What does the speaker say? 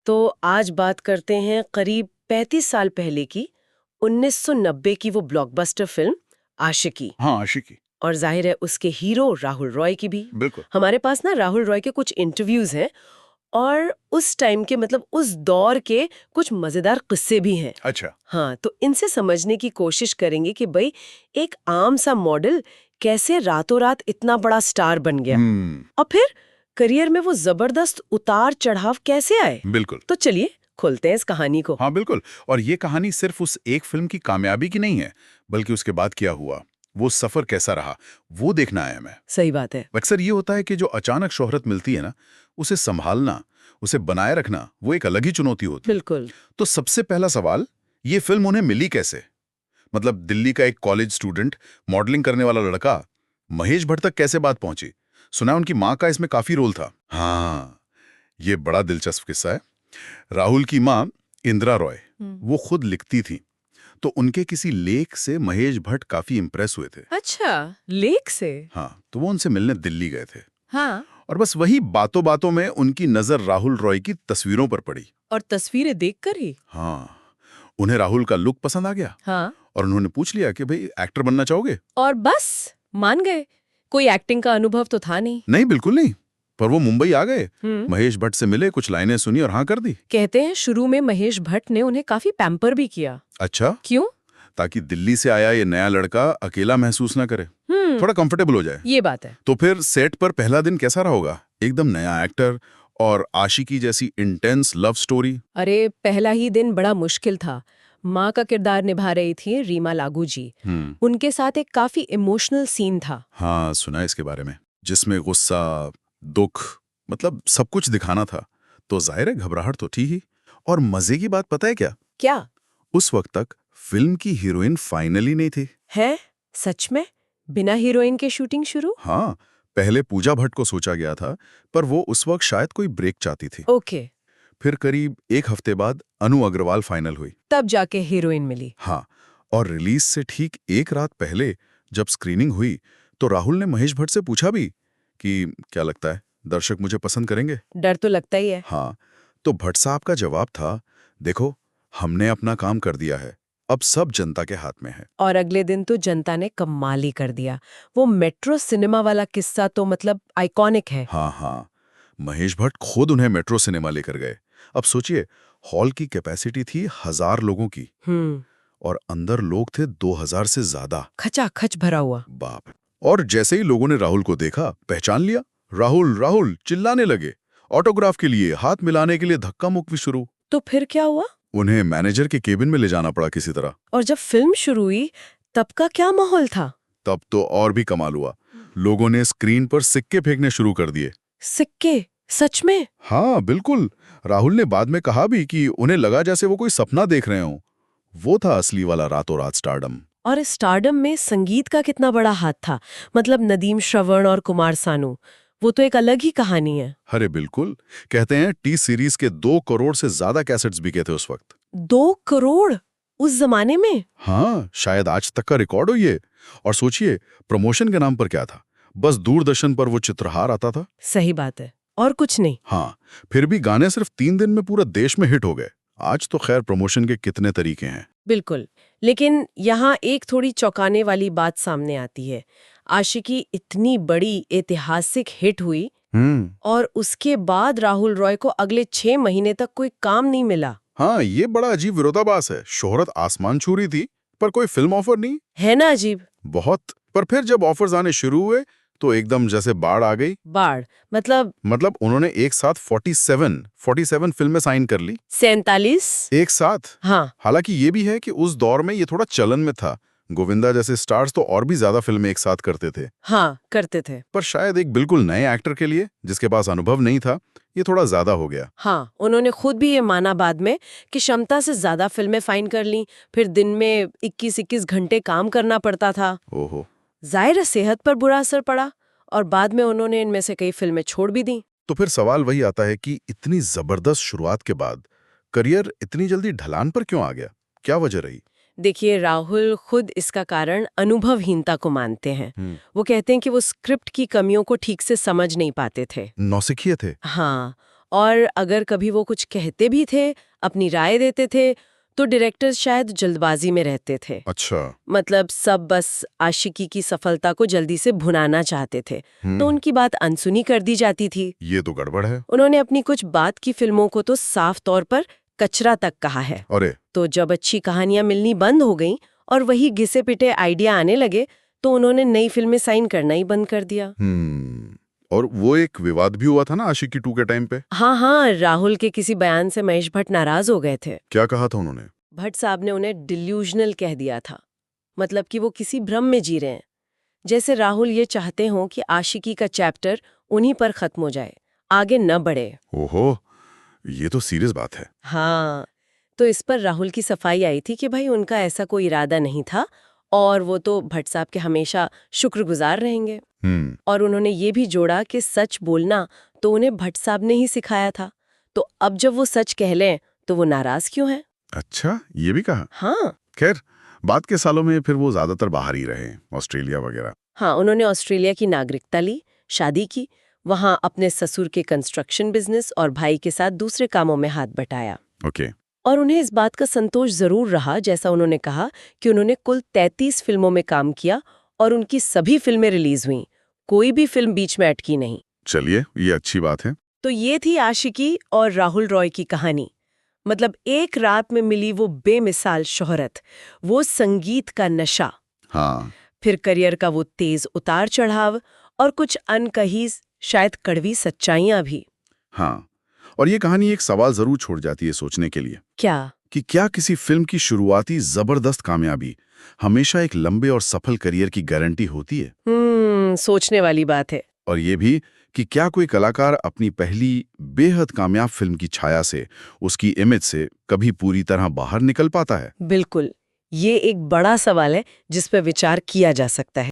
तो आज बात करते हैं करीब 35 साल पहले की 1990 की वो ब्लॉकबस्टर फिल्म आशिकी। हाँ, आशिकी। और जाहिर है उसके हीरो राहुल रॉय की भी। बिल्कुल। हमारे पास ना राहुल रॉय के कुछ इंटरव्यूज हैं और उस टाइम के मतलब उस दौर के कुछ मजेदार किस्से भी हैं। अच्छा। हाँ, तो इनसे समझने की कोशिश करेंगे कि भाई एक आम सा मॉडल कैसे रातों रात इतना बड़ा स्टार बन गया और फिर करियर में वो जबरदस्त उतार चढ़ाव कैसे आए। बिल्कुल। तो चलिए खोलते हैं इस कहानी को। हाँ बिल्कुल। और ये कहानी सिर्फ उस एक फिल्म की कामयाबी की नहीं है, बल्कि उसके बाद क्या हुआ, वो सफर कैसा रहा, वो देखना आया मैं। सही बात है। अक्सर ये होता है कि जो अचानक शोहरत मिलती है ना, उसे संभालना, उसे बनाए रखना, वो एक अलग ही चुनौती होती है। बिल्कुल। तो सबसे पहला सवाल, ये फिल्म उन्हें मिली कैसे? मतलब दिल्ली का एक कॉलेज स्टूडेंट, मॉडलिंग करने वाला लड़का, महेश भट्ट तक कैसे बात पहुंची? सुना उनकी माँ का इसमें काफी रोल था। हाँ, ये बड़ा दिलचस्प किस्सा है। राहुल की माँ इंदिरा रॉय, वो खुद लिखती थी, तो उनके किसी लेख से महेश भट्ट काफी इंप्रेस हुए थे। अच्छा, लेख से? हाँ, तो वो उनसे मिलने दिल्ली गए थे। हाँ। और बस वही बातों बातों में उनकी नजर राहुल रॉय की तस्वीरों पर पड़ी। और तस्वीरें देखकर ही? हाँ, उन्हें राहुल का लुक पसंद आ गया। हाँ। और उन्होंने पूछ लिया कि भाई एक्टर बनना चाहोगे? और बस मान गए? कोई एक्टिंग का अनुभव तो था नहीं? नहीं, बिल्कुल नहीं। पर वो मुंबई आ गए, महेश भट्ट से मिले, कुछ लाइनें सुनी और हाँ कर दी। कहते हैं शुरू में महेश भट्ट ने उन्हें काफी पैम्पर भी किया। अच्छा? क्यों? ताकि दिल्ली से आया ये नया लड़का अकेला महसूस ना करे, थोड़ा कंफर्टेबल हो जाए। ये बात है। तो फिर सेट पर पहला दिन कैसा रहा होगा? एकदम नया एक्टर और आशिकी जैसी इंटेंस लव स्टोरी। अरे पहला ही दिन बड़ा मुश्किल था। माँ का किरदार निभा रही थी रीमा लागू जी। उनके साथ एक काफी इमोशनल सीन था। हाँ, सुना है इसके बारे में, जिसमें गुस्सा, दुख, मतलब सब कुछ दिखाना था। तो जाहिर है घबराहट तो थी ही। और मजे की बात पता है क्या? क्या? उस वक्त तक फिल्म की हीरोइन फाइनली नहीं थी। है? सच में? बिना हीरोइन के शूटिंग शुरू? हाँ, पहले पूजा भट्ट को सोचा गया था, पर वो उस वक्त शायद कोई ब्रेक चाहती थी। ओके। फिर करीब एक हफ्ते बाद अनु अग्रवाल फाइनल हुई। तब जाके हीरोइन मिली। हाँ, और रिलीज से ठीक एक रात पहले जब स्क्रीनिंग हुई, तो राहुल ने महेश भट्ट से पूछा भी कि क्या लगता है, दर्शक मुझे पसंद करेंगे? डर तो लगता ही है। हाँ, तो भट्ट साहब का जवाब था, देखो, हमने अपना काम कर दिया है, अब सब जनता के हाथ में है। और अगले दिन तो जनता ने कमाल ही कर दिया। वो मेट्रो सिनेमा वाला किस्सा तो मतलब आइकॉनिक है। हाँ हाँ, महेश भट्ट खुद उन्हें मेट्रो सिनेमा लेकर गए। अब सोचिए, हॉल की कैपेसिटी थी 1000 लोगों की और अंदर लोग थे 2000 से ज्यादा। खचाखच भरा हुआ। बाप। और जैसे ही लोगों ने राहुल को देखा, पहचान लिया, राहुल राहुल चिल्लाने लगे, ऑटोग्राफ के लिए, हाथ मिलाने के लिए धक्का मुक्की शुरू। तो फिर क्या हुआ? उन्हें मैनेजर के केबिन में ले जाना पड़ा किसी तरह। और जब फिल्म शुरू हुई तब का क्या माहौल था? तब तो और भी कमाल हुआ, लोगों ने स्क्रीन पर सिक्के फेंकने शुरू कर दिए। सिक्के? सच में? हाँ बिल्कुल। राहुल ने बाद में कहा भी कि उन्हें लगा जैसे वो कोई सपना देख रहे हो। वो था असली वाला रातों रात स्टारडम। और इस स्टारडम में संगीत का कितना बड़ा हाथ था। मतलब नदीम श्रवण और कुमार सानू, वो तो एक अलग ही कहानी है। अरे बिल्कुल। कहते हैं टी सीरीज के 2 करोड़ से ज्यादा कैसेट्स बिके थे उस वक्त। 2 करोड़? उस जमाने में? हाँ, शायद आज तक का रिकॉर्ड हो ये। और सोचिए, प्रमोशन के नाम पर क्या था, बस दूरदर्शन पर वो चित्रहार आता था। सही बात है, और कुछ नहीं। हाँ, फिर भी गाने सिर्फ 3 दिन में पूरा देश में हिट हो गए। आज तो खैर प्रमोशन के कितने तरीके हैं। बिल्कुल। लेकिन यहाँ एक थोड़ी चौंकाने वाली बात सामने आती है। आशिकी इतनी बड़ी ऐतिहासिक हिट हुई और उसके बाद राहुल रॉय को अगले 6 महीने तक कोई काम नहीं मिला। हाँ, ये बड़ा अजीब विरोधाभास है। शोहरत आसमान छू रही थी, पर कोई फिल्म ऑफर नहीं। है ना अजीब? बहुत। पर फिर जब ऑफर्स आने शुरू हुए, तो एकदम जैसे बाढ़ आ गई। बाढ़? मतलब उन्होंने एक साथ 47 फिल्में साइन कर ली। 47? एक साथ। हाँ। हालांकि ये भी है कि उस दौर में ये थोड़ा चलन में था। गोविंदा जैसे स्टार्स तो और भी ज्यादा फिल्में एक साथ करते थे। हाँ, करते थे। पर शायद एक बिल्कुल नए एक्टर के लिए, जिसके पास अनुभव नहीं था, ये थोड़ा ज्यादा हो गया। हाँ, उन्होंने खुद भी ये माना बाद में कि क्षमता से ज्यादा फिल्में फाइन कर ली। फिर दिन में 21-21 घंटे काम करना पड़ता था। ओहो। जाहिर है सेहत पर बुरा असर पड़ा और बाद में उन्होंने इनमें से कई फिल्में छोड़ भी दी। तो फिर सवाल वही आता है कि इतनी जबरदस्त शुरुआत के बाद करियर इतनी जल्दी ढलान पर क्यों आ गया? क्या वजह रही? देखिए, राहुल खुद इसका कारण अनुभवहीनता को मानते हैं। वो कहते हैं कि वो स्क्रिप्ट की कमियों को ठीक से समझ नहीं पाते थे। नौसिखिए थे। हाँ, और अगर कभी वो कुछ कहते भी थे, अपनी राय देते थे, तो डायरेक्टर्स शायद जल्दबाजी में रहते थे। अच्छा। मतलब सब बस आशिकी की सफलता को जल्दी से भुनाना चाहते थे, तो उनकी बात अनसुनी कर दी जाती थी। ये तो गड़बड़ है। उन्होंने अपनी कुछ बात की फिल्मों को तो साफ तौर पर कचरा तक कहा है। अरे तो जब अच्छी कहानियां मिलनी बंद हो गईं और वही घिसे पिटे आइडिया आने लगे, तो उन्होंने नई फिल्में साइन करना ही बंद कर दिया। और वो एक विवाद भी हुआ था ना आशिकी 2 के टाइम पे। हाँ, राहुल के किसी बयान से महेश भट्ट नाराज हो गए थे। क्या कहा था उन्होंने? भट्ट साहब ने उन्हें डिल्यूजनल कह दिया था, मतलब कि वो किसी भ्रम में जी रहे हैं, जैसे राहुल ये चाहते हों कि आशिकी का चैप्टर उन्हीं पर खत्म हो जाए, आगे न बढ़े। ओहो, ये तो सीरियस बात है। हाँ, तो इस पर राहुल की सफाई आई थी कि भाई उनका ऐसा कोई इरादा नहीं था और वो तो भट्ट साहब के हमेशा शुक्रगुजार रहेंगे। और उन्होंने ये भी जोड़ा कि सच बोलना तो उन्हें भट्ट साहब ने ही सिखाया था, तो अब जब वो सच कह लें तो वो नाराज क्यों हैं? अच्छा, ये भी कहा। हाँ। खैर, बाद के सालों में फिर वो ज्यादातर बाहर ही रहे, ऑस्ट्रेलिया वगैरह। हाँ, उन्होंने ऑस्ट्रेलिया की नागरिकता ली, शादी की, वहां अपने ससुर के कंस्ट्रक्शन बिजनेस और भाई के साथ दूसरे कामों में हाथ बटाया। ओके। और उन्हें इस बात का संतोष जरूर रहा, जैसा उन्होंने कहा, कि उन्होंने कुल 33 फिल्मों में काम किया और उनकी सभी फिल्में रिलीज हुईं, कोई भी फिल्म बीच में अटकी नहीं। चलिए, ये अच्छी बात है। तो ये थी आशिकी और राहुल रॉय की कहानी। मतलब एक रात में मिली वो बेमिसाल शोहरत, वो संगीत का नशा, हाँ। फिर करियर का वो तेज उतार चढ़ाव और कुछ अनकही शायद कड़वी सच्चाइयां भी। हाँ, और ये कहानी एक सवाल जरूर छोड़ जाती है सोचने के लिए। क्या? कि क्या किसी फिल्म की शुरुआती जबरदस्त कामयाबी हमेशा एक लंबे और सफल करियर की गारंटी होती है? सोचने वाली बात है। और ये भी कि क्या कोई कलाकार अपनी पहली बेहद कामयाब फिल्म की छाया से, उसकी इमेज से कभी पूरी तरह बाहर निकल पाता है? बिल्कुल, ये एक बड़ा सवाल है जिस पर विचार किया जा सकता है।